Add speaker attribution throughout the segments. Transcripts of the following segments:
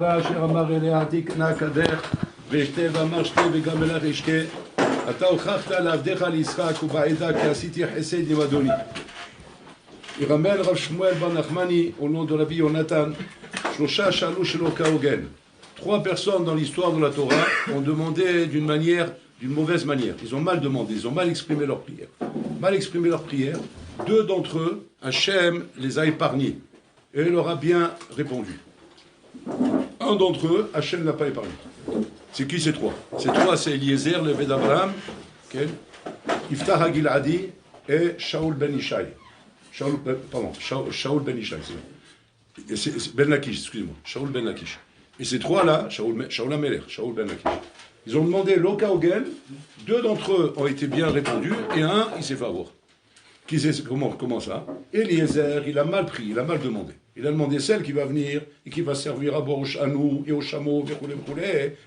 Speaker 1: אשר אמר אליה תקנה קדך ואשתה ואמר שתה וגם אלך אשתה אתה הוכחת לעבדך ליצחק ובעדה כי עשיתי חסד עם אדוני. Il ramène Rav Shmuel ben Nachmani au nom de Rabbi Yonatan. Shlosha shalu shelo kaogen. Trois personnes dans l'histoire de la Torah ont demandé d'une mauvaise manière. Ils ont mal demandé, ils ont mal exprimé leur prière. Mal exprimé leur prière. Deux d'entre eux, Hachem les a épargnés. Et il leur a bien répondu. Un d'entre eux, Hachem ne l'a pas épargné. C'est qui ces trois? Ces trois, c'est Eliezer, le Ved Abraham, Iftach HaGiladi et Shaul ben Ishai. Shaul ben Ishai, c'est Ben Lakish, excusez-moi. Shaul ben Lakish. Et ces trois-là, Shaul Ameler, Shaul ben Lakish, ils ont demandé l'Okaogen, deux d'entre eux ont été bien répondus, et un, il s'est fait avoir. Comment ça? Eliezer, il a mal pris, il a mal demandé. Il a demandé celle qui va venir et qui va servir à boire au chanou et au chameau,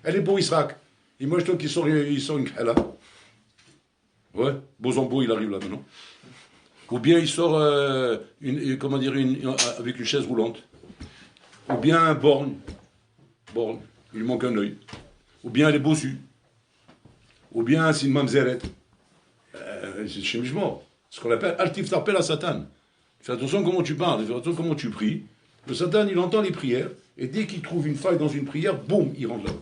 Speaker 1: elle est pour Israël. Et moi je trouve qu'ils sont une khala. Ouais, Bozambo il arrive là maintenant. Ou bien il sort avec une chaise roulante. Ou bien un borgne, il lui manque un œil. Ou bien elle est bossue. Ou bien c'est une mamzeret. C'est chez Mishmor. Ce qu'on appelle Altif Tarpel à Satan. Fais attention comment tu parles, fais attention comment tu pries. Le Satan, il entend les prières, et dès qu'il trouve une faille dans une prière, boum, il rentre là-bas.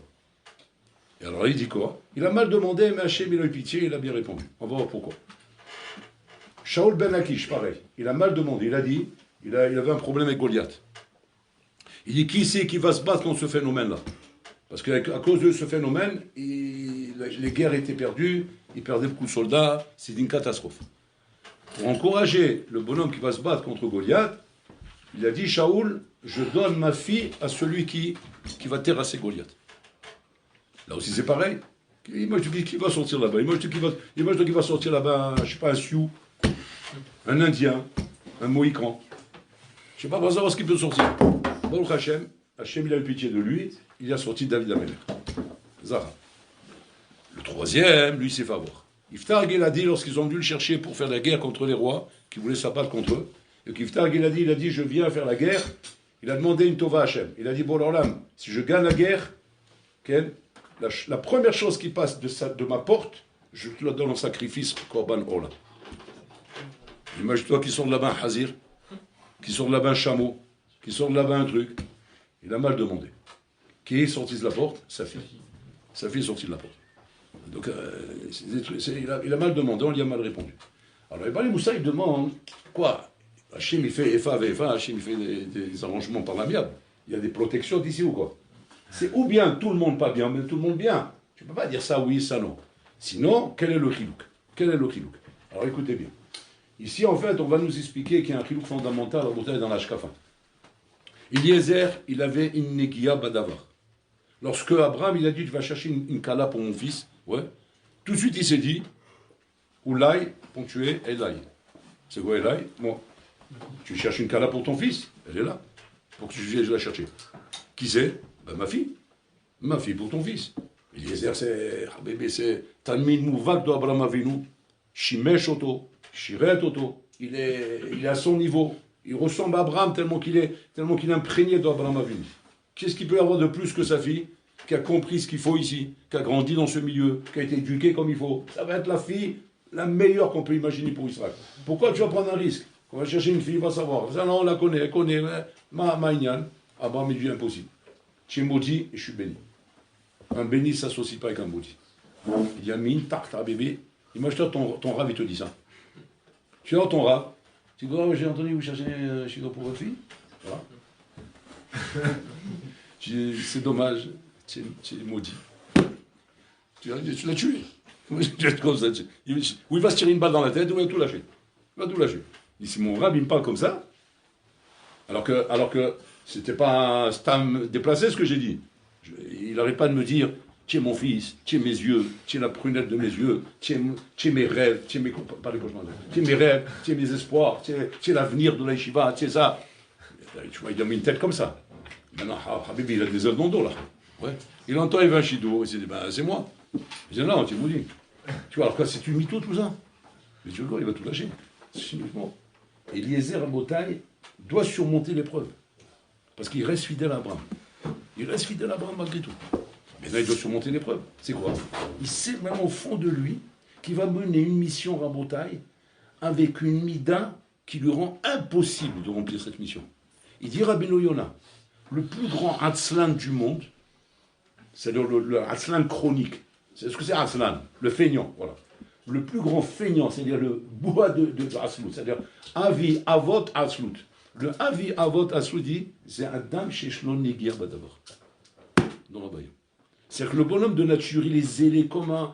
Speaker 1: Et alors il dit quoi? Il a mal demandé, mais Hachem, il a eu pitié, il a bien répondu. On va voir pourquoi. Shaul ben Akish, pareil. Il a mal demandé, il a dit, il avait un problème avec Goliath. Il dit, qui c'est qui va se battre contre ce phénomène-là? Parce qu'à cause de ce phénomène, les guerres étaient perdues, il perdait beaucoup de soldats, c'est une catastrophe. Pour encourager le bonhomme qui va se battre contre Goliath, il a dit, Shaoul, je donne ma fille à celui qui va terrasser Goliath. Là aussi c'est pareil. Imagine qui va sortir là-bas. Imagine qui va sortir là-bas, je ne sais pas, un Sioux, un Indien, un Mohican. Je ne sais pas, on va savoir ce qu'il peut sortir. Baruch Hashem, Hashem il a eu pitié de lui, il a sorti David Amelech. Zara. Le troisième, lui, s'est fait avoir. Iftach Giladi, lorsqu'ils ont dû le chercher pour faire la guerre contre les rois, qui voulaient s'abattre contre eux, et qu'Iftach Giladi, il a dit, je viens faire la guerre, il a demandé une tova à Hachem. Il a dit, bon, alors là, si je gagne la guerre, la première chose qui passe de ma porte, je te la donne en sacrifice, Korban Ola. Imagine-toi qui sort de là-bas un Hazir, qui sort de là-bas un chameau, qui sort de là-bas un truc. Il a mal demandé. Qui est sorti de la porte? Sa fille. Sa fille est sortie de la porte. Donc, il a mal demandé, on lui a mal répondu. Alors, les Moussa, il demande, quoi? Hachem, il fait Efa, Hachem, il fait des arrangements par l'amiable. Il y a des protections d'ici ou quoi? C'est ou bien tout le monde pas bien, mais tout le monde bien. Tu ne peux pas dire ça oui, ça non. Sinon, quel est le chilouk? Quel est le chilouk? Alors, écoutez bien. Ici, en fait, on va nous expliquer qu'il y a un chilouk fondamental dans l'Ashkafa. Eliezer, il avait une negia badavar. Lorsque Abraham, il a dit, tu vas chercher une kala pour mon fils, ouais, tout de suite, il s'est dit, Oulai, ponctué, Elai. C'est quoi Elai? Moi. Tu cherches une kala pour ton fils? Elle est là. Pour que tu viennes la chercher. Qui c'est? Ben, ma fille. Ma fille pour ton fils. Eliezer, c'est Talmid Mouvak de Abraham Avinu, Shimesh Oto, Shiret Oto. Il est à son niveau. Il ressemble à Abraham tellement qu'il est imprégné d'Abraham Avinu. Qu'est-ce qu'il peut y avoir de plus que sa fille, qui a compris ce qu'il faut ici, qui a grandi dans ce milieu, qui a été éduquée comme il faut? Ça va être la fille la meilleure qu'on peut imaginer pour Israël. Pourquoi tu vas prendre un risque? On va chercher une fille, on va savoir. Ça, non, on la connaît, elle connaît. Maïnian, Abraham, il dit impossible. Tu es maudit et je suis béni. Un béni ne s'associe pas avec un maudit. Il dit Amin, tarta, bébé. Imagine-toi, ton rave, il te dit ça. Tu vois ton rave. Tu dis, oh, j'ai entendu, vous cherchez un chido pour votre fille. Voilà. C'est dommage, tu es maudit. Tu l'as tué. Comme ça, ou il va se tirer une balle dans la tête, ou il va tout lâcher. Il va tout lâcher. Il dit, si mon rab, il me parle comme ça, alors que c'était pas un stam déplacé ce que j'ai dit. Il n'arrête pas de me dire, tu es mon fils, tu es mes yeux, tu es la prunelle de mes yeux, tu es mes rêves, tu es mes rêves, tu es mes espoirs, tu es l'avenir de la yeshiva, tu es ça. Tu vois, il a mis une tête comme ça. Maintenant, Habibi, il a des œufs dans le dos, là. Ouais. Il entend, il va un chido, il s'est dit, ben, c'est moi. Il dit, non, tu me dis. Tu vois, alors quoi, c'est une mytho, tout ça. Mais tu vois, il va tout lâcher. Eliezer à Botaï doit surmonter l'épreuve. Parce qu'il reste fidèle à Abraham. Il reste fidèle à Abraham malgré tout. Mais là, il doit surmonter l'épreuve. C'est quoi? Il sait même au fond de lui qu'il va mener une mission Rabotaï avec une mida qui lui rend impossible de remplir cette mission. Il dit Rabbeinu Yonah, le plus grand Atzlan du monde, c'est-à-dire le Atzlan chronique. C'est ce que c'est Atzlan, le feignant, voilà. Le plus grand feignant, c'est-à-dire le bois de Aslout, c'est-à-dire Avi Avot Aslout. Le Avi Avot Aslout dit, c'est un dame chez Shlon Negir Badavar. Dans la Baïa. C'est-à-dire que le bonhomme de nature, il est zélé comme un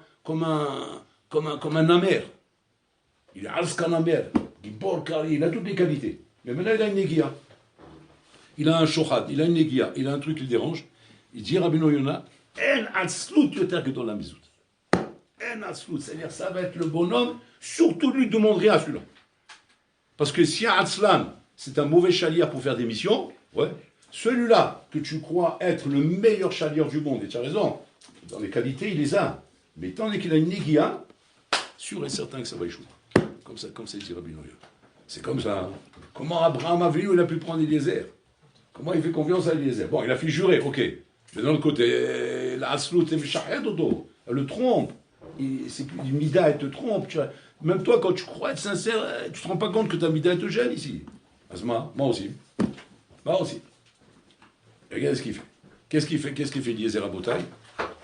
Speaker 1: amer. Il est Alskan amer, il a toutes les qualités. Mais maintenant, il a une Negia. Il a un shochad, il a une Negia, il a un truc qui le dérange. Il dit Rabbeinu Yonah, En Aslout yoter que dans la mizout. En Aslout, c'est-à-dire ça va être le bonhomme, surtout lui demanderait à celui-là. Parce que si un Atzlan, c'est un mauvais chalier pour faire des missions, ouais, celui-là que tu crois être le meilleur chalier du monde, et tu as raison, dans les qualités, il les a. Mais tant qu'il a une Negia, sûr et certain que ça va échouer. Comme ça il dit Rabbeinu Yonah. C'est comme ça. Hein. Comment Abraham a venu, il a pu prendre Eliezer? Comment il fait confiance à Eliezer? Bon, il a fait jurer, ok. Mais d'un autre côté, la Aslout, elle le trompe. C'est plus du mida, elle te trompe. Même toi, quand tu crois être sincère, tu te rends pas compte que ta mida, elle te gêne ici. Asma, moi aussi. Moi aussi. Et regarde ce qu'il fait. Qu'est-ce qu'il fait Eliezer à Botaï?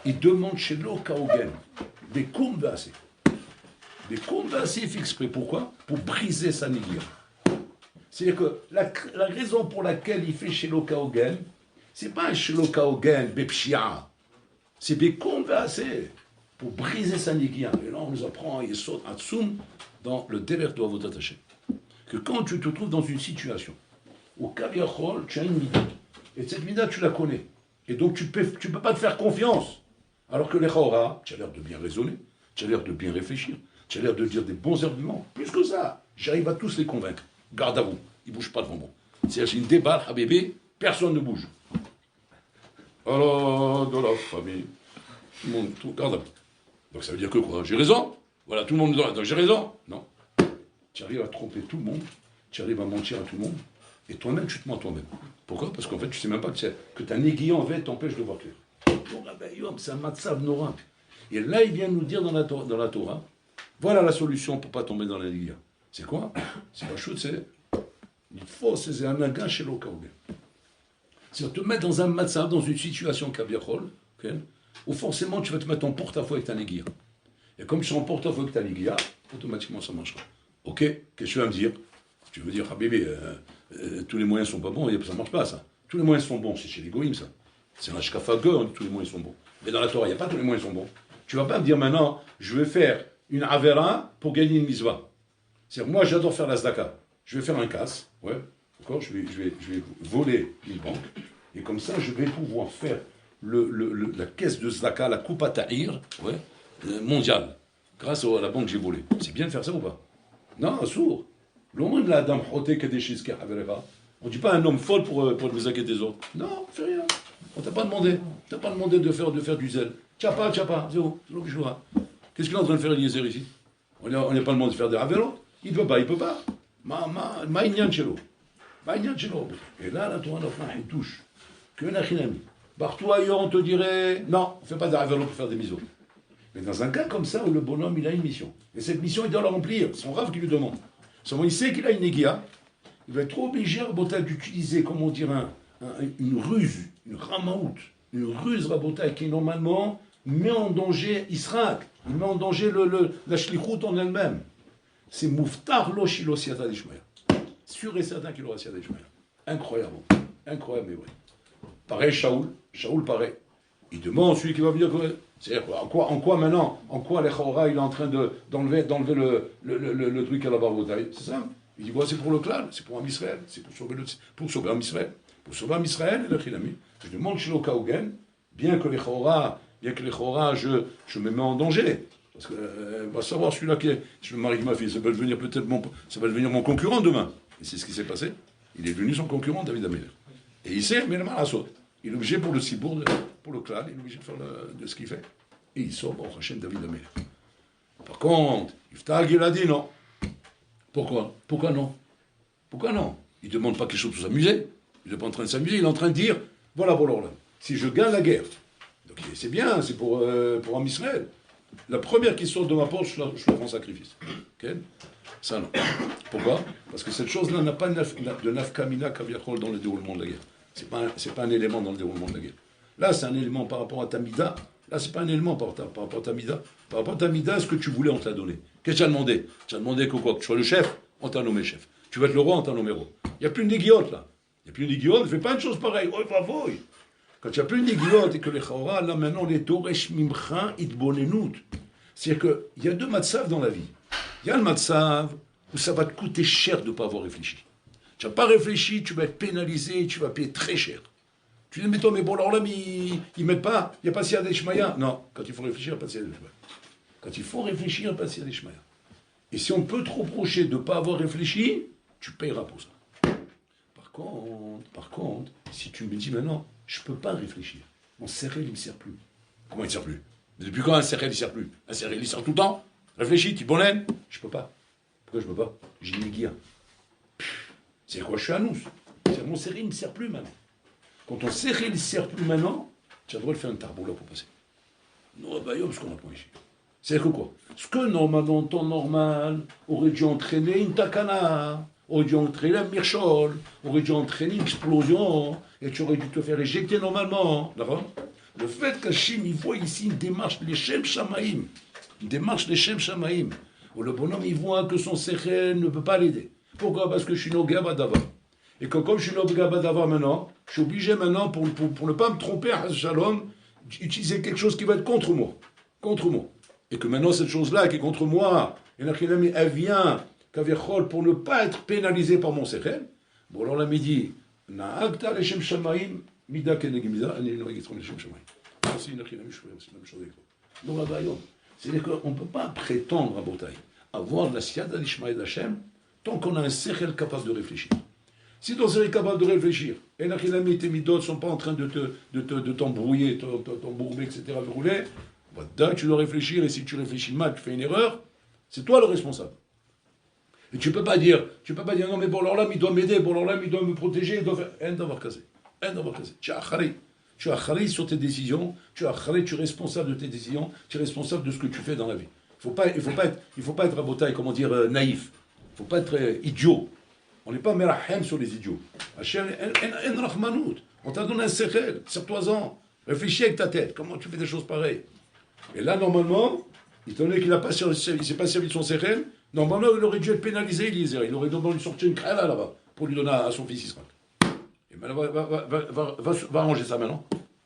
Speaker 1: Il demande chez l'Okaogen des courbes assez. Des courbes assez fait exprès. Pourquoi? Pour briser sa négia. C'est-à-dire que la raison pour laquelle il fait chez l'Okaogen, c'est pas un chez l'Okaogen, Bepshia. C'est des courbes assez. Pour briser sa négia. Et là, on nous apprend, il saute à Tsoum dans le Dever de Avot Hashem. Que quand tu te trouves dans une situation où Kaviachol, tu as une mida. Et cette mida, tu la connais. Et donc, tu peux pas te faire confiance. Alors que les Chaora, tu as l'air de bien raisonner, tu as l'air de bien réfléchir, tu as l'air de dire des bons arguments. Plus que ça, j'arrive à tous les convaincre. Garde à vous, ils ne bougent pas devant moi. C'est-à-dire, j'ai une déballe à bébé, personne ne bouge. Alors, dans la famille, tout le monde, garde à vous. Donc ça veut dire que quoi? J'ai raison? Voilà, tout le monde est dans la... Donc j'ai raison? Non. Tu arrives à tromper tout le monde, tu arrives à mentir à tout le monde, et toi-même, tu te mens toi-même. Pourquoi? Parce qu'en fait, tu ne sais même pas que ta néguillon en fait t'empêche de voir clair. C'est un matzav nora. Et là, il vient nous dire dans la Torah, voilà la solution pour ne pas tomber dans la néguilla. C'est quoi? C'est la chose, c'est il faut, c'est un naga chez l'Okaogen. C'est te mettre dans un matzav, dans une situation kaviachol, okay, où forcément tu vas te mettre en porte-à-faux avec ta néguilla. Et comme tu es en porte-à-faux avec ta néguilla, automatiquement ça marchera. Ok, qu'est-ce que tu vas me dire? Tu veux dire, ah bébé, tous les moyens sont pas bons, ça ne marche pas ça. Tous les moyens sont bons, c'est chez les goïms ça. C'est un shkafaga, on dit tous les moyens sont bons. Mais dans la Torah, il n'y a pas tous les moyens sont bons. Tu ne vas pas me dire maintenant, je vais faire une avera pour gagner une mitzvah. C'est-à-dire, moi j'adore faire la zdaka. Je vais faire un casse, ouais, d'accord, je vais voler une banque, et comme ça je vais pouvoir faire la caisse de zdaka, la coupe à ta'ir, ouais, mondiale, grâce à la banque que j'ai volée. C'est bien de faire ça ou pas? Non, sourd. L'homme de la dame, on ne dit pas un homme folle pour vous inquiéter des autres. Non, fais rien. On t'a pas demandé. On t'a pas demandé de faire du zèle. Tchapa, c'est où? C'est l'eau que je vois. Qu'est-ce qu'il est en train de faire Eliezer ici? On n'est pas demandé de faire des ravelotes. Il ne peut pas. Ma ignancelo. Et là, la Torah il touche. Que nachinami. Partout ailleurs, on te dirait, non, on ne fait pas des ravelotes pour faire des misos. Mais dans un cas comme ça, où le bonhomme, il a une mission. Et cette mission, il doit la remplir. C'est son rave qui lui demande. Seulement, il sait qu'il a une négia. Il va être obligé, Rabotai, d'utiliser, comment dire, une ruse, une ramaout, une ruse, Rabotai, qui normalement met en danger Israël. Il met en danger la shlichut en elle-même. C'est mouftar lo shilo siata d'Ishmael. Sûr et certain qu'il aura siata d'Ishmael. Incroyable. Incroyable, mais vrai. Pareil, Shaoul pareil. Il demande celui qui va venir. C'est-à-dire, en quoi maintenant, en quoi les Chora, il est en train d'enlever le truc à la Barbotaï? C'est ça. Il dit, c'est pour le clan, c'est pour un Israël, c'est pour sauver un Israël. Pour sauver un Israël, et le Chilami. Je demande chez l'Okaogen, bien que les Chora, je me mets en danger. Parce que, va savoir celui-là qui est, je me marie avec ma fille, ça va devenir mon concurrent demain. Et c'est ce qui s'est passé. Il est devenu son concurrent, David Ameller. Et il sait, mais le mal à saut. Il est obligé pour le cibourg, pour le clan, il est obligé de faire de ce qu'il fait. Et il sort au Hachem David Ameller. Par contre, Yiftag, il a dit non. Pourquoi non? Il ne demande pas quelque chose pour s'amuser. Il n'est pas en train de s'amuser, il est en train de dire, voilà, si je gagne la guerre, donc c'est bien, c'est pour Am Israël. La première qui sort de ma poche, je la rends en sacrifice. Okay? Ça non. Pourquoi? Parce que cette chose-là n'a pas de nafkamina kaviachol dans le déroulement de la guerre. C'est pas un élément dans le déroulement de la guerre. Là, c'est un élément par rapport à ta mida. Là, c'est pas un élément par rapport à ta mida. Par rapport à ta mida, ce que tu voulais, on te l'a donné. Qu'est-ce que tu as demandé? Tu as demandé que quoi? Que tu sois le chef, on t'a nommé chef. Tu vas être le roi, on t'a nommé roi. Il n'y a plus de négiote, là. Il n'y a plus de négiote, ne fais pas une chose pareille. Oh, il Quand il n'y a plus de négiote et que les chora, là maintenant, les toresh mimcha itbonenut. C'est-à-dire qu'il y a deux matzav dans la vie. Il y a le matzav où ça va te coûter cher de ne pas avoir réfléchi. Tu n'as pas réfléchi, tu vas être pénalisé, tu vas payer très cher. Tu dis, mais toi, mais bon, alors là, ils ne mettent pas, il n'y a pas Siyad Ishmaïa. Non, quand il faut réfléchir, il n'y a pas Siyad Ishmaïa. Quand il faut réfléchir, il n'y a pas Siyad Ishmaïa. Et si on peut te reprocher de ne pas avoir réfléchi, tu payeras pour ça. Par contre, si tu me dis maintenant, je ne peux pas réfléchir, mon sérel, il ne me sert plus. Comment il ne sert plus? Mais depuis quand un sérel, il ne sert plus? Un sérel, il sert tout le temps? Réfléchis, tu bonnes? Je ne peux pas. Pourquoi je ne peux pas? J'ai une guia. C'est quoi? Je suis anous. Mon sérel, il ne me sert plus maintenant. Quand ton sérel, il ne sert plus maintenant, tu as le droit de faire un tarboula pour passer. Non, bah, ce qu'on apprend ici. C'est que quoi? Ce que normalement, en temps normal, aurait dû entraîner une takana, aurait dû entraîner un mirchol, aurait dû entraîner une explosion, et tu aurais dû te faire éjecter normalement. D'accord? Le fait qu'Hachim, il voit ici une démarche les Shem Shamaïm, une démarche les Shem Shamaïm, où le bonhomme, il voit que son sérel ne peut pas l'aider. Pourquoi? Parce que je suis Nogab Adava. Et que comme je suis Nogab Adava maintenant, je suis obligé maintenant, pour ne pas me tromper à Shalom, d'utiliser quelque chose qui va être contre moi. Contre moi. Et que maintenant, cette chose-là qui est contre moi, elle vient pour ne pas être pénalisé par mon sérel. Bon, alors là, midi, Na'agta l'Eshem Shamaim, Mida Kenegimida, Ani Noeg Yitron l'Eshem Shamaim. C'est une c'est la même chose avec toi. Donc, c'est-à-dire qu'on ne peut pas prétendre à Botaï avoir la Siyada d'Ishmael d'Hachem tant qu'on a un sérel capable de réfléchir. Si ton sérel est capable de réfléchir, et tes midot ne sont pas en train de t'embrouiller, t'embourber, etc., de rouler, tu dois réfléchir, et si tu réfléchis mal, tu fais une erreur, c'est toi le responsable. Et tu peux pas dire, non mais bon alors là, il doit m'aider, bon alors là, il doit me protéger, il doit faire... Un d'avoir casé. Tu as khari. Tu as khari sur tes décisions, tu es responsable de tes décisions, tu es responsable de ce que tu fais dans la vie. Il faut pas être rabotaï, comment dire, naïf. Il faut pas être idiot. On n'est pas merahem sur les idiots. Hachem, en rachmanout. On t'a donné un sechel, serre-toi-en. Réfléchis avec ta tête, comment tu fais des choses pareilles. Et là, normalement, étant donné qu'il ne s'est pas servi de son sechel, normalement, il aurait dû être pénalisé, Eliezer. Il aurait dû lui sortir une krala là-bas, pour lui donner à son fils Israël. Et maintenant, va ranger ça maintenant.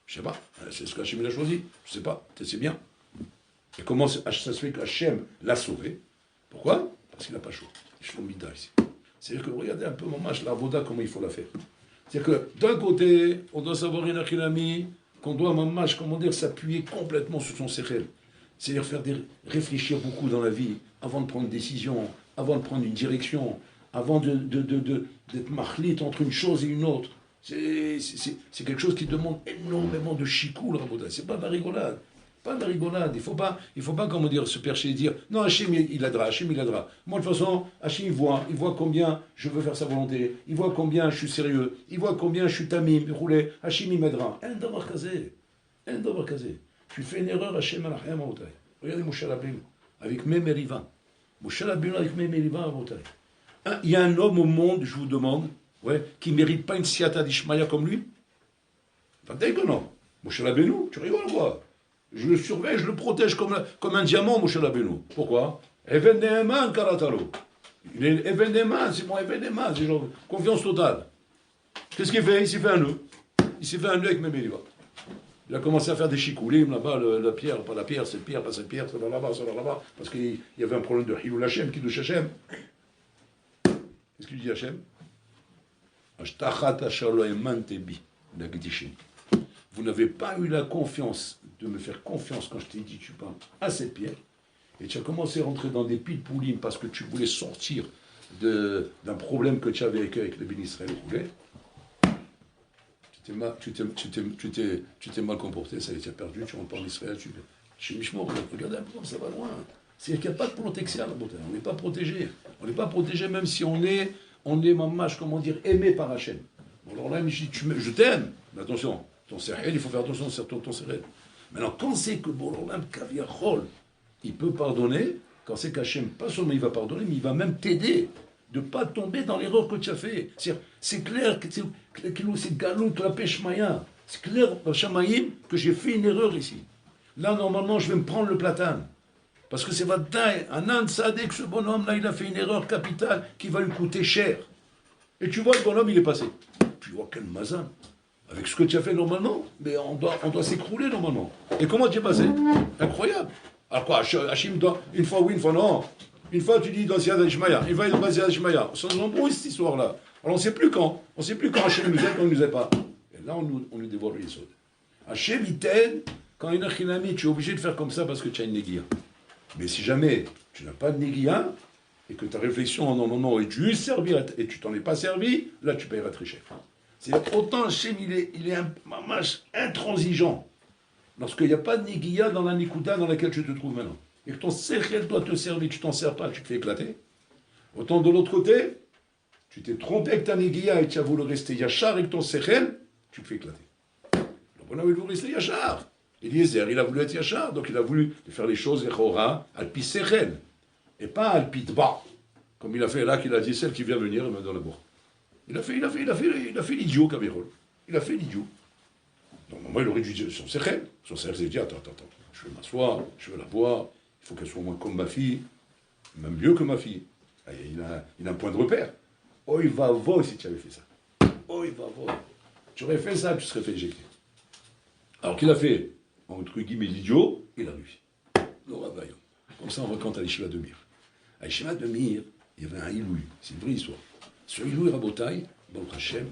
Speaker 1: Je sais pas. C'est ce qu'Hachem a choisi. Je sais pas. Tu sais bien. Et comment ça se fait qu'Hachem l'a sauvé? Pourquoi? Parce qu'il n'a pas chaud. Il faut mida ici. C'est-à-dire que regardez un peu, mamash, la voda, comment il faut la faire. C'est-à-dire que d'un côté, on doit savoir une achilami, qu'on doit, mamash, comment dire, s'appuyer complètement sur son sechel. C'est-à-dire réfléchir beaucoup dans la vie, avant de prendre une décision, avant de prendre une direction, avant d'être marlite entre une chose et une autre. C'est quelque chose qui demande énormément de chikou, la voda. C'est pas de la rigolade. Pas de la rigolade. Il faut pas, comment dire, se percher et dire non, Hachem il aidera, Hachem il aidera. Moi, de toute façon, Hachem il voit combien je veux faire sa volonté, il voit combien je suis sérieux, il voit combien je suis tamim, roulé, Hachem il m'aidera. Un d'avoir casé. Tu fais une erreur, Hachem alachem aotai. Regardez Moshe Rabbeinu, avec Memeriva. Moshe Rabbeinu avec Memeriva aotai. Il y a un homme au monde, je vous demande, qui ne mérite pas une siyata d'Ishmaïa comme lui. Enfin, dès que non. Moshe Rabbeinu, tu rigoles quoi? Je le surveille, je le protège comme un diamant, Moshe Rabbeinu. Pourquoi? Even Ne'eman karatalo. Il est Even Ne'eman, c'est mon Even Ne'eman, c'est genre confiance totale. Qu'est-ce qu'il fait? Il s'est fait un nœud. Il s'est fait un nœud avec Memeriva. Il a commencé à faire des chikoulim là-bas, la pierre, pas la pierre, cette pierre, pas cette pierre, ça va là-bas, parce qu'il y avait un problème de Hilul Hashem, qui douche Hashem. Qu'est-ce qu'il dit Hashem? Vous n'avez pas eu la confiance de me faire confiance quand je t'ai dit tu parles à cette pierre, et tu as commencé à rentrer dans des pilpoulim parce que tu voulais sortir d'un problème que tu avais avec le béni Israël roulé. Tu t'es mal comporté, ça y est, tu as perdu, tu rentres pas en Israël, regardez un peu comme ça va loin. C'est-à-dire qu'il n'y a pas de protection, on n'est pas protégé. On n'est pas protégé même si on est mamash, comment dire, aimé par Hachem. Bon, alors là, je t'aime, mais attention, Ton sérel, il faut faire attention sur ton sérel. Maintenant, quand c'est que Borolam Kaviachol, il peut pardonner, quand c'est qu'Hachem, pas seulement il va pardonner, mais il va même t'aider de ne pas tomber dans l'erreur que tu as fait. C'est clair que c'est Galon Klapesh Maya. C'est clair, Shamaïm, que j'ai fait une erreur ici. Là, normalement, je vais me prendre le platane. Parce que c'est Vadaï, un Inde Sadek, ce bonhomme-là, il a fait une erreur capitale qui va lui coûter cher. Et tu vois, le bonhomme, il est passé. Tu vois, quel mazin. Avec ce que tu as fait normalement, mais on doit s'écrouler normalement. Et comment tu es passé? Incroyable. Alors quoi, Hachim doit, une fois oui, une fois non. Une fois tu dis dans Siad al-Shmaya, une fois il dans Siad al-Shmaya. Ça nous embrouille cette histoire-là. Alors on ne sait plus quand. On ne sait plus quand Hachem nous aide, quand il ne nous aide pas. Et là, on nous dévoile les sauts. Hachem, il t'aide quand il y a un ami, tu es obligé de faire comme ça parce que tu as une néguia. Mais si jamais tu n'as pas de néguia, et que ta réflexion normalement aurait dû servir et tu t'en es pas servi, là tu paieras très cher. C'est autant Hachem, il est un mamash intransigeant. Lorsqu'il n'y a pas de néguia dans la nikuda dans laquelle tu te trouves maintenant, et que ton sechel doit te servir, tu t'en sers pas, tu te fais éclater. Autant de l'autre côté, tu t'es trompé avec ta néguia et tu as voulu rester yachar avec ton sechel, tu te fais éclater. Le bonhomme, il voulu rester yachar. Eliezer, il a voulu être yachar, donc il a voulu faire les choses, alpi sechel, et pas alpi tba, comme il a fait là, qu'il a dit celle qui vient venir, il m'a donné la bourre. Il a fait l'idiot, Kabirol. Il a fait l'idiot. Donc, moi, il aurait dû dire son sechel. Son sechel, c'est dire, attends, je veux m'asseoir, je veux la voir, il faut qu'elle soit au moins comme ma fille, même mieux que ma fille. Il a un point de repère. Oh, il va voir si tu avais fait ça. Oh, il va voir. Tu aurais fait ça, tu serais fait éjecter. Alors qu'il a fait, entre guillemets, l'idiot, il a réussi. Comme ça, on raconte à l'Yeshiva de Mir. À l'Yeshiva de Mir, il y avait un Ilouï. C'est une vraie histoire. Ce Ilouï Rabotai, Baruch Hashem,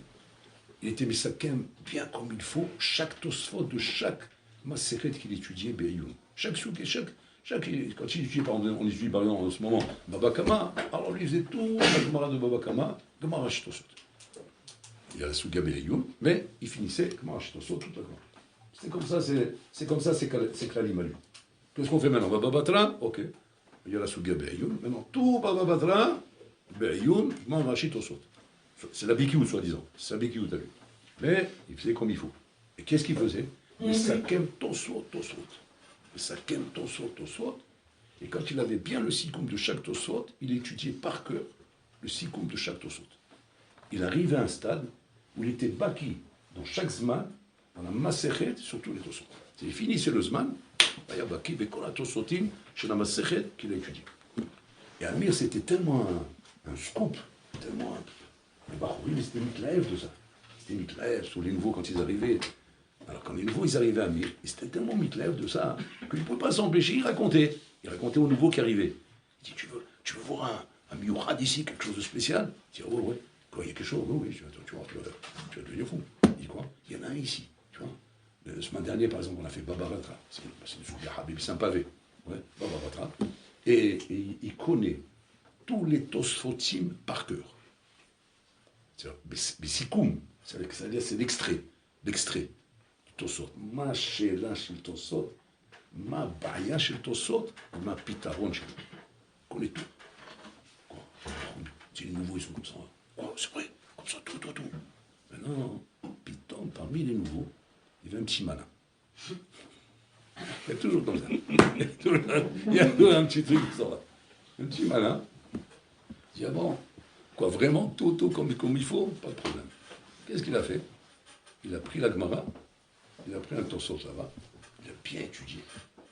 Speaker 1: il était Mesakem bien comme il faut, chaque tosfot de chaque Maseret qu'il étudiait, Be'ayoun. Chaque souk et chaque, quand il étudiait, on étudie par exemple en ce moment, Baba Kama, alors lui il faisait tout, la Gemara de Baba Kama, Gemara Shitosot. Il y a la souga Be'ayoun, mais il finissait Gemara Shitosot toute la Gemara. C'est comme ça, c'est Klalim à lui. Qu'est-ce qu'on fait maintenant? Baba Batra, ok. Il y a la souga Be'ayoun, maintenant tout Baba Batra, Be'ayoun, Gemara Shitosot. C'est la Bikiou, soi-disant. C'est la Bikiou, t'as vu. Mais il faisait comme il faut. Et qu'est-ce qu'il faisait? Il sakem tosot. Il sakem tosot. Et quand il avait bien le sikoum de chaque tosot, il étudiait par cœur le sikoum de chaque tosot. Il arrivait à un stade où il était baki dans chaque zman, dans la masechet, surtout les tosot. Il finissait le zman, il y a baki, bekol la tosotim, chez la masechet qu'il a étudié. Et Amir, c'était tellement un scoop, tellement un... Les Bachorim, c'était mitlaev de ça. C'était mitlaev sur les nouveaux quand ils arrivaient. Alors quand les nouveaux, ils arrivaient à Mir, ils étaient tellement mitlaev de ça qu'ils ne pouvaient pas s'empêcher, ils racontaient. Ils racontaient aux nouveaux qui arrivaient. Ils disaient, tu veux voir un miouchad ici, quelque chose de spécial? Ils disaient, ouais. Quoi, il y a quelque chose? Oui, tu vas devenir fou. Il dit quoi? Il y en a un ici, tu vois. La semaine dernière, par exemple, on a fait Baba Batra. C'est une souga Habib, c'est un pavé. Ouais, Baba Batra. Et il connaît tous les tosfotim par cœur. Bessikoum, c'est-à-dire c'est l'extrait du Tosot. Ma she'ela shel Tosot, ma ba'ya shel Tosot, ma pitaron shel. On connaît tout. Quoi? C'est les nouveaux, ils sont comme ça. Quoi? C'est vrai, comme ça, tout. Maintenant, Piton, parmi les nouveaux, il y avait un petit malin. Il y a toujours comme ça. Il y a toujours un petit truc qui sort là. Un petit malin. Il dit, ah bon, quoi, vraiment, tout comme il faut, pas de problème. Qu'est-ce qu'il a fait? Il a pris la Gemara, il a pris un Tosot là-bas, il a bien étudié,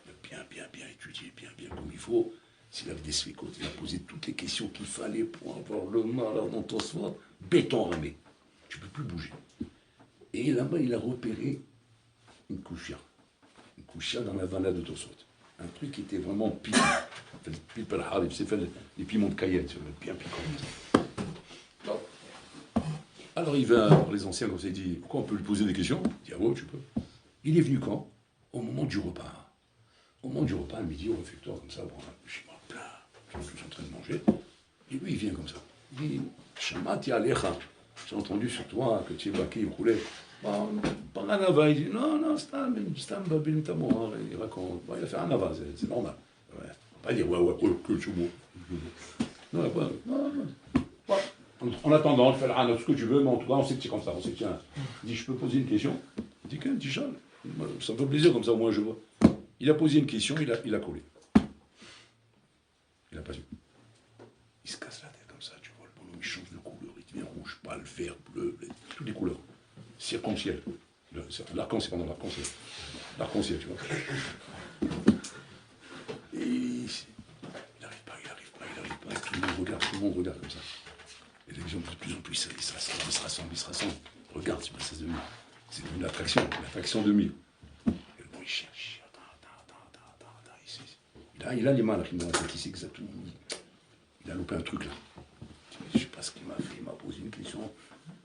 Speaker 1: il a bien étudié, bien comme il faut. S'il avait des svikot, il a posé toutes les questions qu'il fallait pour avoir le mal dans Tosot, béton ramé. Tu ne peux plus bouger. Et là-bas, il a repéré une kouchia dans la vana de Tosot. Un truc qui était vraiment pile. C'est fait les piments de Cayenne, bien piquant. Alors il va voir les anciens, comme ça, il dit, pourquoi on peut lui poser des questions? Il dit, ah ouais, tu peux. Il est venu quand? Au moment du repas. Au moment du repas, à midi, au réfectoire, comme ça, bon, je suis plein, ils sont tous en train de manger. Et lui, il vient comme ça. Il dit, Shamati Alecha, j'ai entendu sur toi que tu es baki, il roulait. Par un ava, il dit, non, Stam Babin Tamour, il raconte, il a fait un ava, c'est normal. Ouais. On va pas dire, ouais, que tu mot. Non. En attendant, tu fais ce que tu veux, mais en tout cas, on sait que c'est comme ça. On sait que il dit, je peux poser une question? Il dit quel Tishal? Ça me fait plaisir comme ça, moi je vois. Il a posé une question, il a collé. Il n'a pas su. Il se casse la tête comme ça, tu vois, le bonhomme il change de couleur, il devient rouge, pâle, vert, bleu, toutes les couleurs. Circ-en-ciel. L'arc-en-ciel, pardon, l'arc-en-ciel. L'arc-en-ciel, tu vois. Et il n'arrive pas. Tout le monde regarde comme ça. Et les gens de plus en plus, ils se rassemblent. Regarde, c'est pas ça de mire. C'est une l'attraction de mire. Et le bon, il cherche. Il a les mains là, qui m'ont fait ici exactement. Il a loupé un truc là. Je sais pas ce qu'il m'a fait, il m'a posé une question.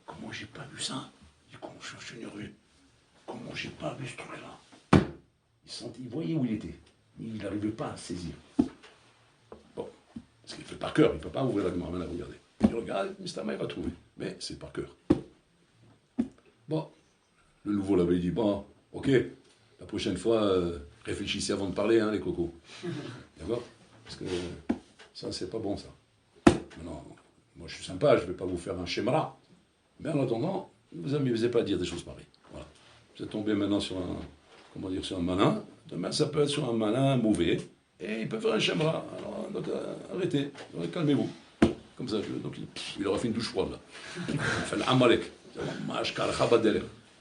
Speaker 1: Comment j'ai pas vu ça? Il dit, comment je suis rue? Comment j'ai pas vu ce truc là? Il voyait où il était. Il n'arrivait pas à saisir. Bon, parce qu'il fait par cœur, il ne peut pas ouvrir la main à regarder. Il regarde, Mistama, il va trouver. Mais c'est par cœur. Bon, le nouveau l'avait dit, bon, ok, la prochaine fois, réfléchissez avant de parler, hein, les cocos. D'accord? Parce que ça, c'est pas bon, ça. Non, moi, je suis sympa, je ne vais pas vous faire un schéma. Mais en attendant, ne vous amusez pas à dire des choses pareilles. Voilà. Vous êtes tombé maintenant sur un malin. Demain, ça peut être sur un malin mauvais. Et il peut faire un schéma. Alors, donc, arrêtez. Calmez-vous. Comme ça, donc il aura fait une douche froide, là. Il fait l'amalek.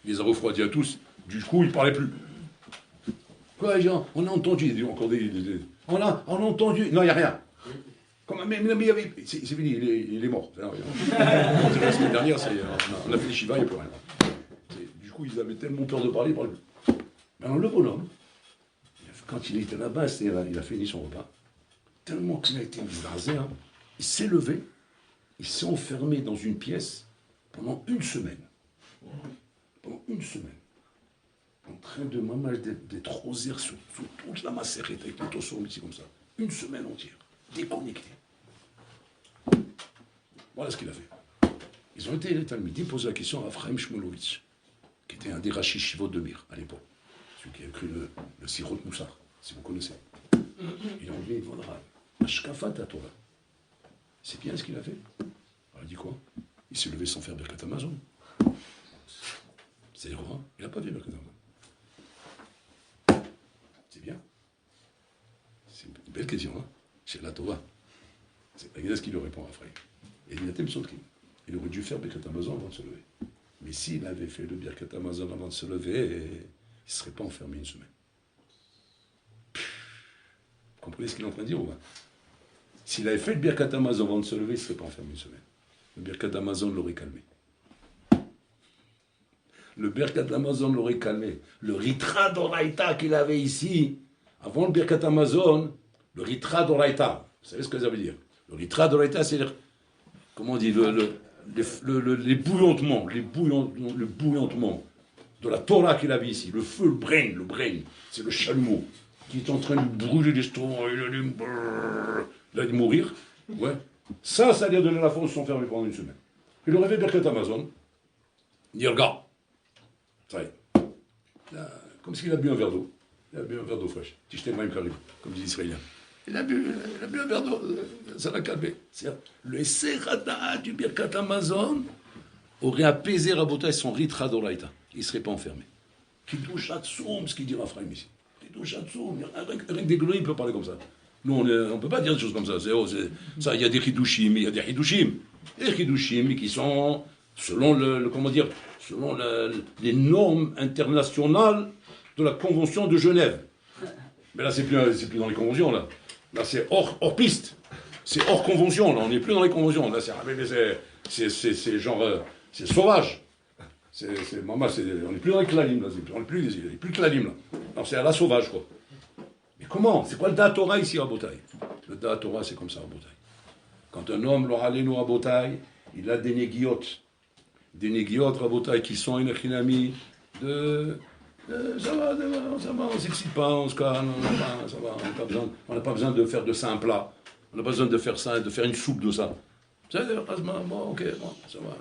Speaker 1: Il les a refroidis à tous. Du coup, il ne parlait plus. Quoi, les gens? On a entendu. Il dit encore on a entendu. Non, il n'y a rien. Mais c'est fini, il est mort. La semaine dernière, on a fait les Shiva, il n'y a plus rien. Du coup, ils avaient tellement peur de parler, ils parlaient plus. Alors, le bonhomme, quand il était là-bas, il a fini son repas. Tellement qu'il a été rasé, hein, il s'est levé, il s'est enfermé dans une pièce pendant une semaine. Pendant une semaine. En train de mamage d'être rosé sur toute la macérette avec les tossons ici comme ça. Une semaine entière. Déconnecté. Voilà ce qu'il a fait. Ils ont été les Talmidim posé la question à Ephraim Shmulovitch, qui était un des Rashi Shivot de Mir à l'époque, celui qui a écrit le Sirot Moussar, si vous connaissez. Ils ont dit, voilà, Ashkafat Torah. C'est bien ce qu'il a fait. Alors il dit quoi? Il s'est levé sans faire Birkat Amazon. C'est vrai, il n'a pas fait Birkat Amazon. C'est bien. C'est une belle question, hein. C'est la Torah. Regardez ce qu'il lui répond à Ephraim. Et il y a tel Sotkin. Il aurait dû faire Birkat Amazon avant de se lever. Mais s'il avait fait le Birkat Amazon avant de se lever, il ne serait pas enfermé une semaine. Vous comprenez ce qu'il est en train de dire ou pas? S'il avait fait le Birkat Amazon avant de se lever, il ne serait pas enfermé une semaine. Le Birkat Amazon l'aurait calmé. Le Birkat Amazon l'aurait calmé. Le Ritra d'Oraïta qu'il avait ici, avant le Birkat Amazon, le Ritra d'Oraïta, vous savez ce que ça veut dire? Le Ritra d'Oraïta, c'est-à-dire, comment on dit, les bouillantements, le bouillantement de la Torah qu'il avait ici, le feu, le brain, c'est le chalumeau, qui est en train de brûler l'estomac, il a dû mourir, ouais. Ça lui a donné la force de s'enfermer pendant une semaine. Il aurait fait Birkat Amazon, il dit, regarde, ça y est, comme s'il a bu un verre d'eau, il a bu un verre d'eau fraîche, Tishtem Maim Karim, comme dit l'Israélien. Il a bu un verre d'eau, ça l'a calmé. Le Serada du Birkat Amazon aurait apaisé Rabotai son Ritra d'Oraïta. Il ne serait pas enfermé. Kiddush Hatsoum, ce qu'il dit Ephraim ici. Kiddush Hatsoum, rien que des grenouilles, il peut parler comme ça. Nous, on ne peut pas dire des choses comme ça. Ça, il y a des Hidushim, il y a des Hidushim. Des Hidushim qui sont, selon selon les normes internationales de la Convention de Genève. Mais là, c'est plus dans les conventions, là. Là, c'est hors piste. C'est hors convention, là. On n'est plus dans les conventions. Là, c'est genre... c'est sauvage. On n'est plus dans les clalim, là. On n'est plus clalim, là. Non, c'est à la sauvage, quoi. Mais comment? C'est quoi le Da Torah ici, à Botaï? Le Da Torah, c'est comme ça, à Botaï. Quand un homme, l'oralenu à Botaï, il a des négiotes. Des négiotes, à Botaï, qui sont une achinami ça va, on ne s'excite pas, on se calme, ça va, on n'a pas besoin de faire de ça un plat, on n'a pas besoin de faire ça, de faire une soupe de ça. Ok, ça va,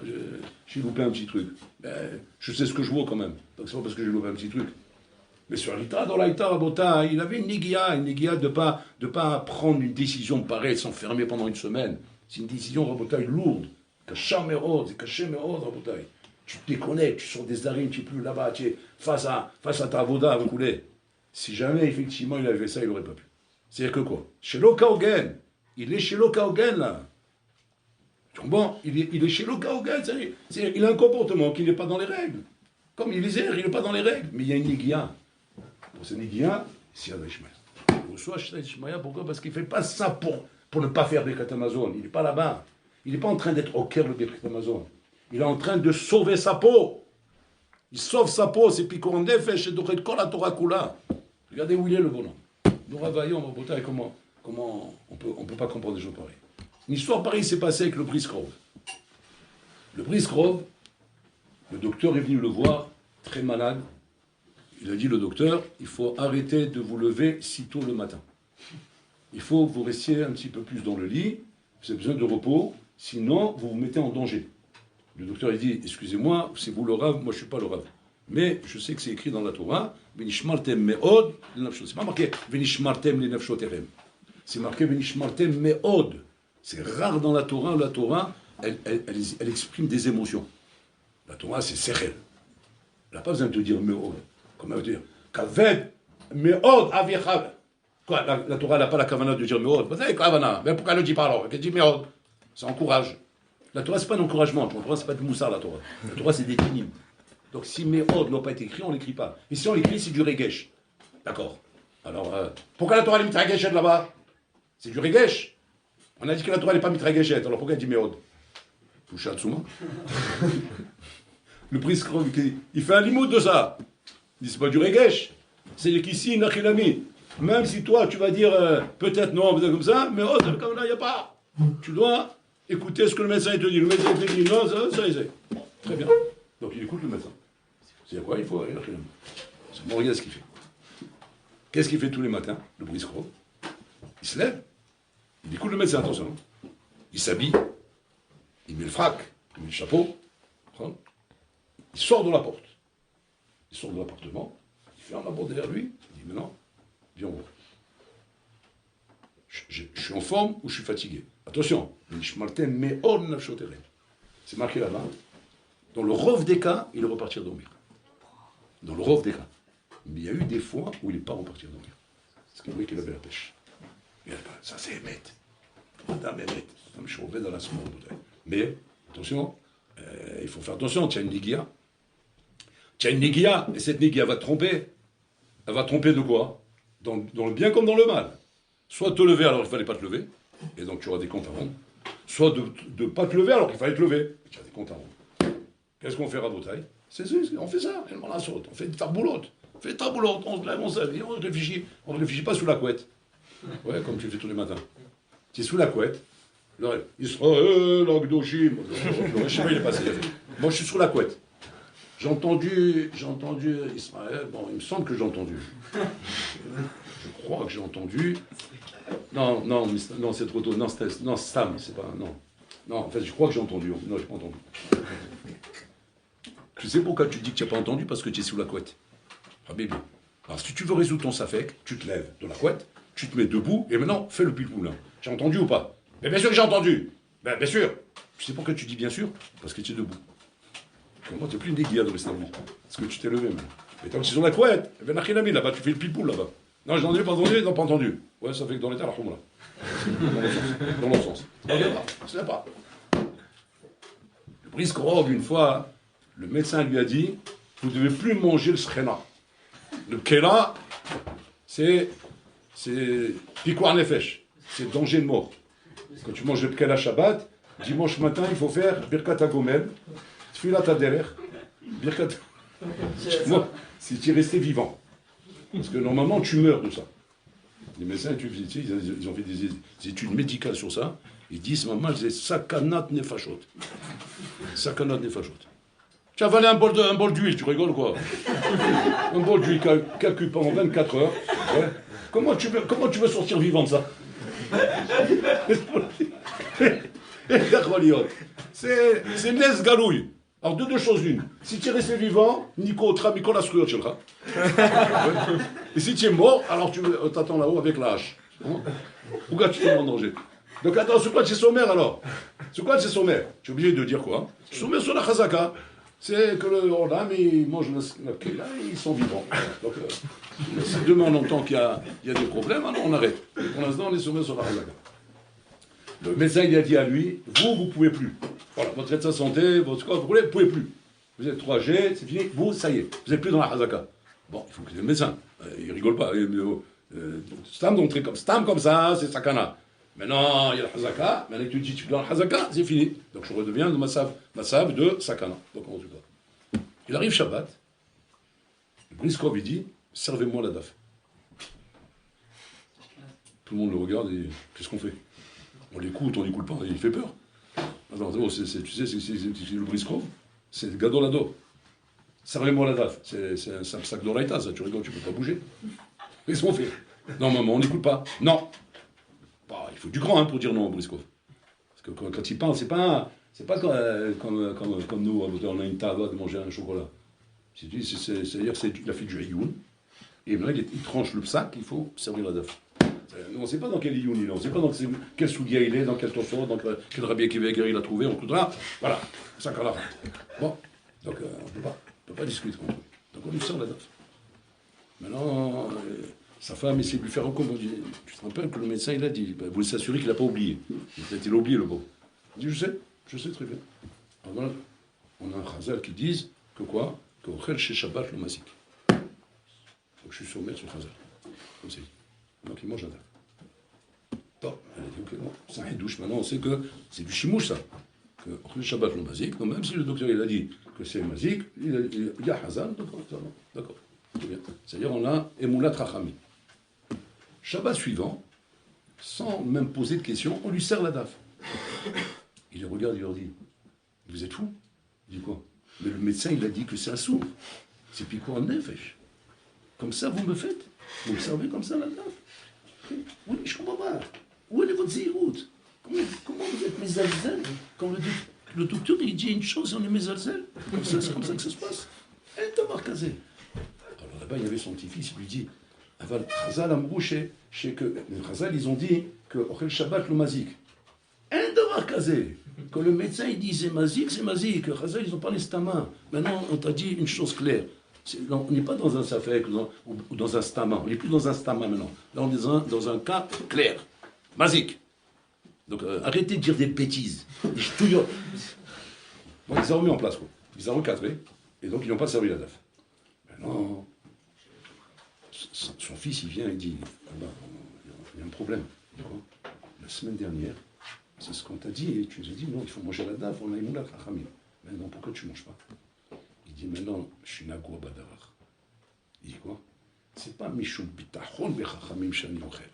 Speaker 1: j'ai loupé un petit truc. Mais je sais ce que je vaux quand même, donc c'est pas parce que j'ai loupé un petit truc. Mais sur l'Ita, dans l'Aïta Rabota, il avait une négia de pas prendre une décision pareille, de s'enfermer pendant une semaine. C'est une décision Rabota lourde, caché méod, Rabota. Tu te déconnectes, tu sors des arènes, tu es plus là-bas, tu es face à ta voda à couler. Si jamais, effectivement, il avait fait ça, il n'aurait pas pu. C'est-à-dire que quoi? Chez Lokaogen, il est chez Lokaogen, là. Tu comprends? Il est chez Lokaogen, c'est-à-dire il a un comportement qui n'est pas dans les règles. Comme il n'est pas dans les règles. Mais il y a une Négia. Pour ce Négia, c'est Yad Ishmael. Il reçoit Yad Ishmael, pourquoi? Parce qu'il ne fait pas ça pour ne pas faire Birkat Amazon. Il n'est pas là-bas. Il n'est pas en train d'être au cœur de Birkat Amazon. Il est en train de sauver sa peau. Il sauve sa peau, c'est Pikor Nefesh et Doret Kol Torah Kula. Regardez où il est le bonhomme. Nous ravaillons, mon bouteille, comment on peut pas comprendre des choses pareilles. Une histoire pareille s'est passée avec le Briskrov. Le Briskrov, le docteur est venu le voir, très malade. Il a dit, le docteur, il faut arrêter de vous lever si tôt le matin. Il faut que vous restiez un petit peu plus dans le lit, vous avez besoin de repos, sinon vous vous mettez en danger. Le docteur il dit, excusez-moi, c'est vous le Rav, moi je ne suis pas le Rav. Mais je sais que c'est écrit dans la Torah, Venishmartem me'od, c'est pas marqué Venishmartem li nafshoterem. C'est marqué Venishmartem me'od. C'est rare dans la Torah, elle exprime des émotions. La Torah c'est sechel. Elle n'a pas besoin de te dire me'od. Comment elle veut dire Kaved me'od avichav. Quoi, la Torah n'a pas la kavana de dire me'od. Vous savez kavana, mais pourquoi elle ne dit pas alors? Elle dit me'od. Ça encourage. La Torah, ce n'est pas un encouragement. La Torah, ce n'est pas du moussard, la Torah. La Torah, c'est des dinim. Donc, si Méhod n'a pas été écrit, on ne l'écrit pas. Et si on l'écrit, c'est du Regesh. D'accord. Alors, pourquoi la Torah est mitrageshet là-bas? C'est du Regesh. On a dit que la Torah n'est pas mitrageshet. Alors, pourquoi elle dit Méhod? Touche Hatsuma. Le Briskrov, il fait un limoud de ça. Il dit, c'est pas du Regesh. C'est qu'ici, Nachilami. Même si toi, tu vas dire, peut-être non, peut-être comme ça, Méhod, comme là, il n'y a pas. Tu dois écoutez ce que le médecin te dit. Le médecin te dit non, ça c'est. Bon, très bien. Donc il écoute le médecin. C'est quoi? Il faut aller chercher. Bon, regarde ce qu'il fait. Qu'est-ce qu'il fait tous les matins, le Briskrov? Il se lève, il écoute le médecin, attention. Il s'habille, il met le frac, il met le chapeau, il sort de la porte. Il sort de l'appartement, il ferme la porte derrière lui, il dit maintenant, viens, on va. Je suis en forme ou je suis fatigué? Attention, c'est marqué là-bas. Dans le rove des cas, il est reparti à dormir. Dans le rove des cas. Mais il y a eu des fois où il n'est pas reparti à dormir. Parce qu'il voyait qu'il avait la pêche. Ça c'est Emet. Madame Emet. Je suis dans la semaine. Mais, attention, il faut faire attention, tu as une Négia. Tu as une Négia, et cette Négia va te tromper. Elle va te tromper de quoi? Dans le bien comme dans le mal. Soit te lever alors qu'il ne fallait pas te lever, et donc tu auras des comptes à rendre. Soit de ne pas te lever alors qu'il fallait te lever, et tu as des comptes à rendre. Qu'est-ce qu'on fait à Rabotaï? On fait ça, on fait ta boulotte. On fait ta boulotte, on se lève, on s'habille, on ne réfléchit pas sous la couette. Ouais, comme tu le fais tous les matins. Tu es sous la couette, Israël, Agdoshim, le schéma il est passé. Moi je suis sous la couette. J'ai entendu Israël, bon il me semble que j'ai entendu. Je crois que j'ai entendu. Non, c'est trop tôt. Non, Sam, c'est pas. Non, en fait, je crois que j'ai entendu. Non, j'ai pas entendu. Tu sais pourquoi tu dis que tu n'as pas entendu? Parce que tu es sous la couette. Ah, bébé. Alors, si tu veux résoudre ton safek, tu te lèves de la couette, tu te mets debout, et maintenant, fais le pilpoul. J'ai entendu ou pas? Mais bien sûr que j'ai entendu. Ben, bien sûr. Tu sais pourquoi tu dis bien sûr? Parce que tu es debout. Comment tu n'es plus une déguia dans l'islam? Parce que tu t'es levé, même. Mais tant que tu es sur la couette, ben, là-bas, tu fais le pilpoul, là-bas. Non, j'ai entendu, pas entendu, non, pas entendu. Ouais, ça fait que dans l'état, là. Dans l'autre sens. Regarde pas, c'est pas. Le Briskrov, une fois, le médecin lui a dit, vous ne devez plus manger le skhena. Le kela, c'est piquoir nefesh. C'est danger de mort. Quand tu manges le kela Shabbat, dimanche matin, il faut faire birkat agomel, tfilat aderer, birkat. Moi, si tu es resté vivant. Parce que normalement, tu meurs de ça. Les médecins, ils ont fait des études médicales sur ça. Ils disent, maman, c'est sakanat nefashot. Sakanat nefashot. Tu as avalé un bol d'huile, tu rigoles quoi? Un bol d'huile qui a cuit pendant 24 heures. Ouais. Comment tu veux sortir vivant de ça? C'est Nes Galouille. Alors, deux choses l'une. Si tu es resté vivant, Nico Tramiko la scrute, et si tu es mort, alors tu t'attends là-haut avec la hache. Pourquoi tu te mets en danger? Donc attends, c'est quoi c'est sommaire alors? C'est quoi c'est sommaire? Tu es obligé de dire quoi? Sommaire sur la chazaka. c'est que le Olam, ils mangent la Kéla et ils sont vivants. Donc, si demain on entend qu'il y a des problèmes, alors on arrête. Et pour l'instant, on est sur la Hazaka. Le médecin, il a dit à lui, vous pouvez plus. Voilà, votre état de santé, votre corps, vous pouvez plus. Vous êtes 3G, c'est fini, vous, ça y est, vous n'êtes plus dans la Hazaka. Bon, il faut que le médecin, il rigole pas. Stam comme ça, c'est sakana. Maintenant, il y a la Hazaka, maintenant que tu dis que tu es dans la Hazaka, c'est fini. Donc je redeviens de Massav de sakana. Donc en tout cas. Il arrive Shabbat, le Briskov, il dit, servez-moi la daf. Tout le monde le regarde et qu'est-ce qu'on fait? On l'écoute, on l'écoute pas, il fait peur. Alors, tu sais, c'est le Briskov, c'est le Gadolado. Servez-moi la daf. C'est un sac d'oraïta, ça, tu rigoles, tu peux pas bouger. Qu'est-ce qu'on fait? Non, maman, on n'écoute pas. Non. Bah, il faut du grand pour dire non au Briskov. Parce que quand il parle, c'est pas comme nous, on a une tava de manger un chocolat. C'est-à-dire qu'il a fait du hayoun, et maintenant il tranche le sac, il faut servir la daf. On ne sait pas dans quel hayoun il est, on ne sait pas dans quel soudia il est, dans quel tosso, dans quel rabbi Akiva il a trouvé, on coudra. Voilà, ça qu'à la fin. Bon, donc on ne peut pas discuter contre lui. Donc on lui sert la daf. Maintenant, sa femme essaie de lui faire recommander. Tu te rappelles que le médecin il a dit, vous voulez s'assurer qu'il n'a pas oublié. Peut-être il a oublié le beau. Il dit, je sais très bien. Alors voilà, on a un chazal qui dit que quoi? Que Ochel chez Shabbat le Mazik. Donc je suis sommaire sur chazal. Comme c'est dit. Donc il mange la daf. Bon, elle a dit, ok, bon, c'est un douche. Maintenant on sait que c'est du chimouche ça. Que Ochel Shabbat le Mazik. Donc même si le docteur il a dit que c'est Mazik, il y a Hazal, d'accord. C'est-à-dire on a Emoulat Rachami. Shabbat suivant, sans même poser de questions, on lui sert la daf. Il les regarde, il leur dit, vous êtes fous? Il dit quoi? Mais le médecin, il a dit que c'est un sourd. C'est piquant en nefesh. Comme ça, vous me faites? Vous me servez comme ça la daf? Oui, je comprends pas. Où est votre zéroute? Comment vous êtes mes alzels? Quand le docteur, il dit une chose, on est mes alzels. C'est comme ça que ça se passe. Et d'avoir casé. Alors là-bas, il y avait son petit-fils, il lui dit, Aval Chazal Amrouché, chez que les Chazal, ils ont dit que Ochel Shabbat le Mazik. Un d'avoir casé. Quand le médecin il dit c'est Mazik, c'est Mazik. Chazal, ils ont parlé stama. Maintenant, on t'a dit une chose claire. On n'est pas dans un safek ou dans un stama. On n'est plus dans un stama maintenant. Là, on est dans un cas clair. Mazik. Donc, arrêtez de dire des bêtises. Bon, ils ont remis en place, quoi. Ils ont recadré. Et donc, ils n'ont pas servi la daf. Maintenant, son fils, il vient et dit, il y a un problème. La semaine dernière, c'est ce qu'on t'a dit, et tu nous as dit, non, il faut manger la daf, on a Emoulat Rachamim. Maintenant, pourquoi tu ne manges pas? Il dit, maintenant, je suis Nago Badavar. Il dit quoi? C'est pas Mishum Bitachon Bechachamim Shani Ochel.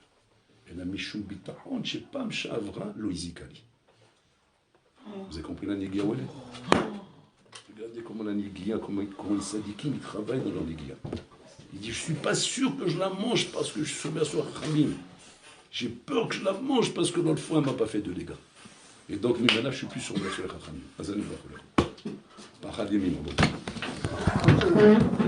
Speaker 1: Et la Mishum Bitachon, je ne sais pas, Mshavra Loizikali. Vous avez compris la Négia ou regardez comment la Négia, comment les sadikim, ils travaillent dans leur Négia. Il dit, je ne suis pas sûr que je la mange parce que je suis sommaire sur Khamim. J'ai peur que je la mange parce que l'autre fois, elle ne m'a pas fait de dégâts. Et donc, maintenant, je ne suis plus sommaire sur Khamim. Pas à nous, pas à